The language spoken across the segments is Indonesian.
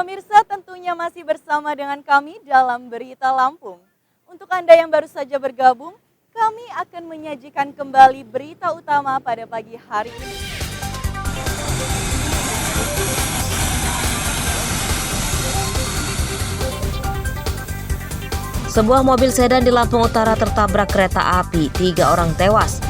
Pemirsa, tentunya masih bersama dengan kami dalam Berita Lampung. Untuk Anda yang baru saja bergabung, kami akan menyajikan kembali berita utama pada pagi hari ini. Sebuah mobil sedan di Lampung Utara tertabrak kereta api, 3 orang tewas.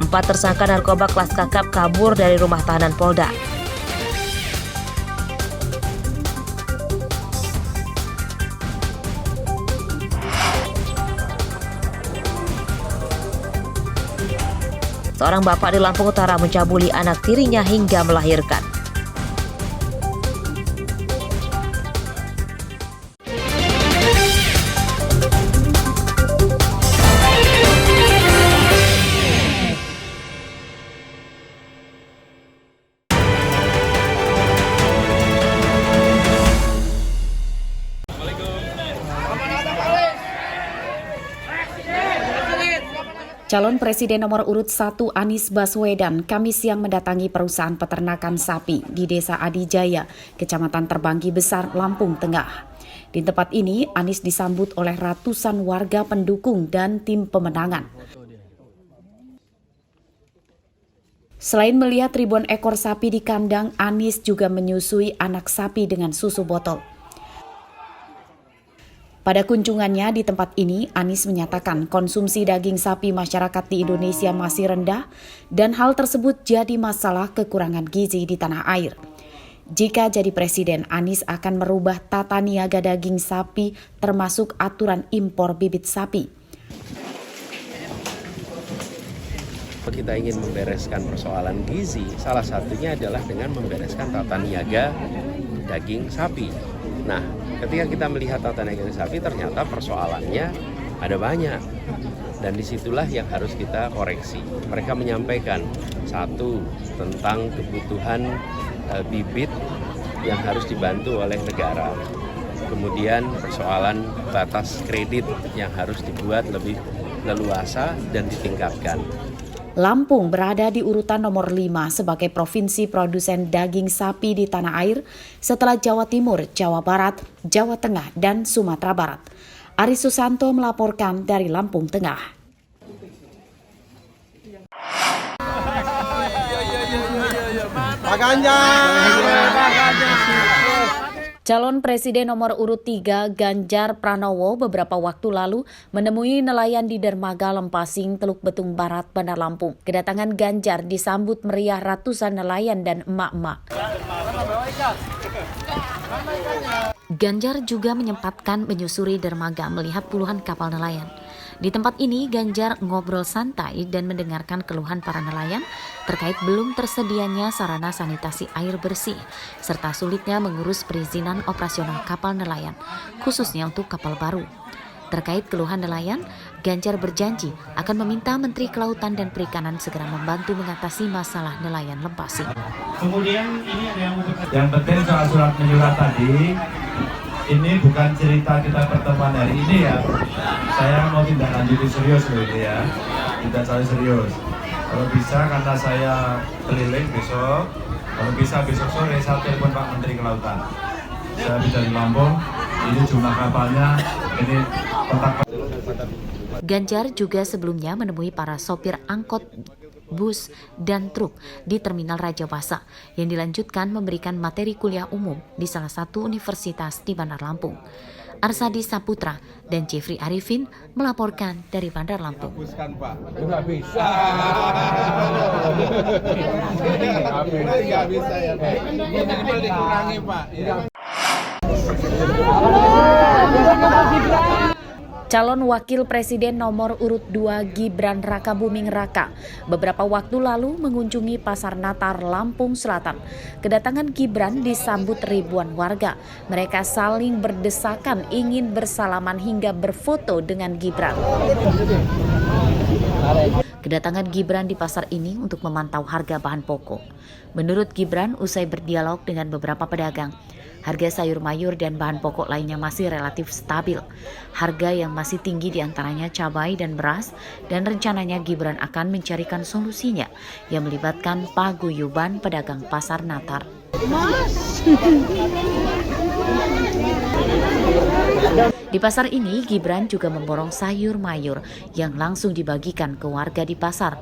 Empat tersangka narkoba kelas kakap kabur dari rumah tahanan Polda. Seorang bapak di Lampung Utara mencabuli anak tirinya hingga melahirkan. Calon Presiden nomor urut 1 Anies Baswedan Kamis siang mendatangi perusahaan peternakan sapi di Desa Adijaya, Kecamatan Terbanggi Besar, Lampung Tengah. Di tempat ini, Anies disambut oleh ratusan warga pendukung dan tim pemenangan. Selain melihat ribuan ekor sapi di kandang, Anies juga menyusui anak sapi dengan susu botol. Pada kunjungannya di tempat ini, Anies menyatakan konsumsi daging sapi masyarakat di Indonesia masih rendah dan hal tersebut jadi masalah kekurangan gizi di tanah air. Jika jadi presiden, Anies akan merubah tata niaga daging sapi termasuk aturan impor bibit sapi. Kita ingin membereskan persoalan gizi, salah satunya adalah dengan membereskan tata niaga daging sapi. Nah, ketika kita melihat tata niaga sapi, ternyata persoalannya ada banyak. Dan disitulah yang harus kita koreksi. Mereka menyampaikan, satu, tentang kebutuhan bibit yang harus dibantu oleh negara. Kemudian persoalan batas kredit yang harus dibuat lebih leluasa dan ditingkatkan. Lampung berada di urutan nomor 5 sebagai provinsi produsen daging sapi di tanah air setelah Jawa Timur, Jawa Barat, Jawa Tengah, dan Sumatera Barat. Aris Susanto melaporkan dari Lampung Tengah. Pak Ganjar. Calon Presiden nomor urut 3 Ganjar Pranowo beberapa waktu lalu menemui nelayan di dermaga Lempasing, Teluk Betung Barat, Bandar Lampung. Kedatangan Ganjar disambut meriah ratusan nelayan dan emak-emak. Ganjar juga menyempatkan menyusuri dermaga melihat puluhan kapal nelayan. Di tempat ini, Ganjar ngobrol santai dan mendengarkan keluhan para nelayan terkait belum tersedianya sarana sanitasi air bersih, serta sulitnya mengurus perizinan operasional kapal nelayan, khususnya untuk kapal baru. Terkait keluhan nelayan, Ganjar berjanji akan meminta Menteri Kelautan dan Perikanan segera membantu mengatasi masalah nelayan Lempasing. Kemudian ini ada yang penting soal surat menyurat tadi. Ini bukan cerita kita pertemuan hari ini ya. Saya mau tindak lanjuti serius loh ini ya. Tidak serius. Kalau bisa karena saya keliling besok, kalau bisa besok sore saya telepon Pak Menteri Kelautan. Saya bisa di Lampung, ini jumlah kapalnya, ini kontak. Ganjar juga sebelumnya menemui para sopir angkot, bus, dan truk di Terminal Raja Basa yang dilanjutkan memberikan materi kuliah umum di salah satu universitas di Bandar Lampung. Arsadi Saputra dan Jeffrey Arifin melaporkan dari Bandar Lampung. Nggak bisa ya Pak. Minimal dikurangi Pak. Calon Wakil Presiden nomor urut 2 Gibran Rakabuming Raka beberapa waktu lalu mengunjungi Pasar Natar Lampung Selatan. Kedatangan Gibran disambut ribuan warga. Mereka saling berdesakan ingin bersalaman hingga berfoto dengan Gibran. Kedatangan Gibran di pasar ini untuk memantau harga bahan pokok. Menurut Gibran, usai berdialog dengan beberapa pedagang, Harga sayur mayur dan bahan pokok lainnya masih relatif stabil. Harga yang masih tinggi diantaranya cabai dan beras, dan rencananya Gibran akan mencarikan solusinya yang melibatkan paguyuban pedagang pasar Natar. Di pasar ini, Gibran juga memborong sayur mayur yang langsung dibagikan ke warga di pasar.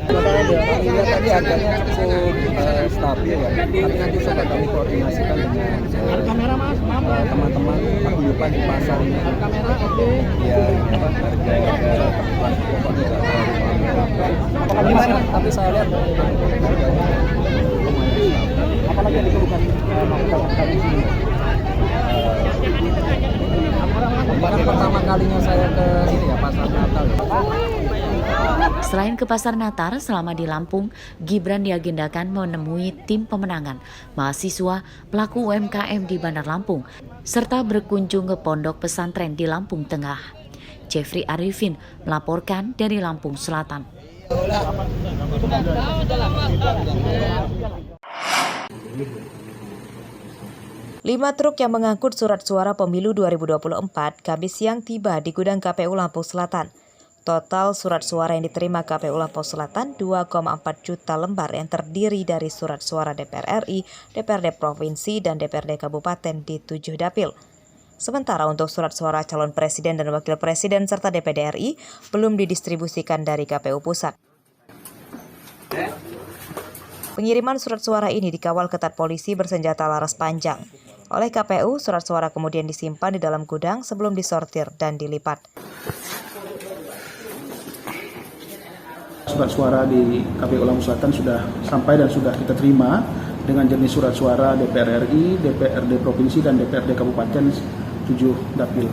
Tadi harganya cukup stabil ya, tapi nanti coba kami koordinasikan dengan teman-teman paguyuban di pasar ini. Ya, harga pokok juga gimana? Tapi saya lihat harganya apalagi yang dikeluhkan masyarakat kami di sini. Bahkan pertama kalinya saya ke sini ya, pasar Natal. Selain ke pasar Natar, selama di Lampung, Gibran diagendakan menemui tim pemenangan, mahasiswa, pelaku UMKM di Bandar Lampung, serta berkunjung ke pondok pesantren di Lampung Tengah. Jeffrey Arifin melaporkan dari Lampung Selatan. 5 truk yang mengangkut surat suara pemilu 2024 Kamis siang tiba di gudang KPU Lampung Selatan. Total surat suara yang diterima KPU Lampung Selatan 2,4 juta lembar yang terdiri dari surat suara DPR RI, DPRD Provinsi, dan DPRD Kabupaten di 7 dapil. Sementara untuk surat suara calon presiden dan wakil presiden serta DPD RI belum didistribusikan dari KPU Pusat. Pengiriman surat suara ini dikawal ketat polisi bersenjata laras panjang. Oleh KPU, surat suara kemudian disimpan di dalam gudang sebelum disortir dan dilipat. Surat suara di KPU Lampung Selatan sudah sampai dan sudah kita terima dengan jenis surat suara DPR RI, DPRD Provinsi, dan DPRD Kabupaten 7 dapil.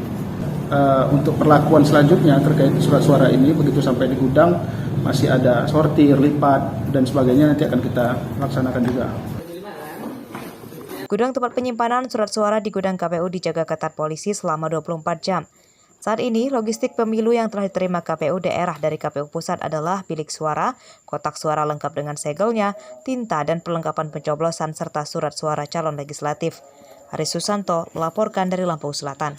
Untuk perlakuan selanjutnya terkait surat suara ini, begitu sampai di gudang masih ada sortir, lipat, dan sebagainya, nanti akan kita laksanakan juga. Gudang tempat penyimpanan surat suara di gudang KPU dijaga ketat polisi selama 24 jam. Saat ini, logistik pemilu yang telah diterima KPU daerah dari KPU Pusat adalah bilik suara, kotak suara lengkap dengan segelnya, tinta, dan perlengkapan pencoblosan serta surat suara calon legislatif. Haris Susanto melaporkan dari Lampung Selatan.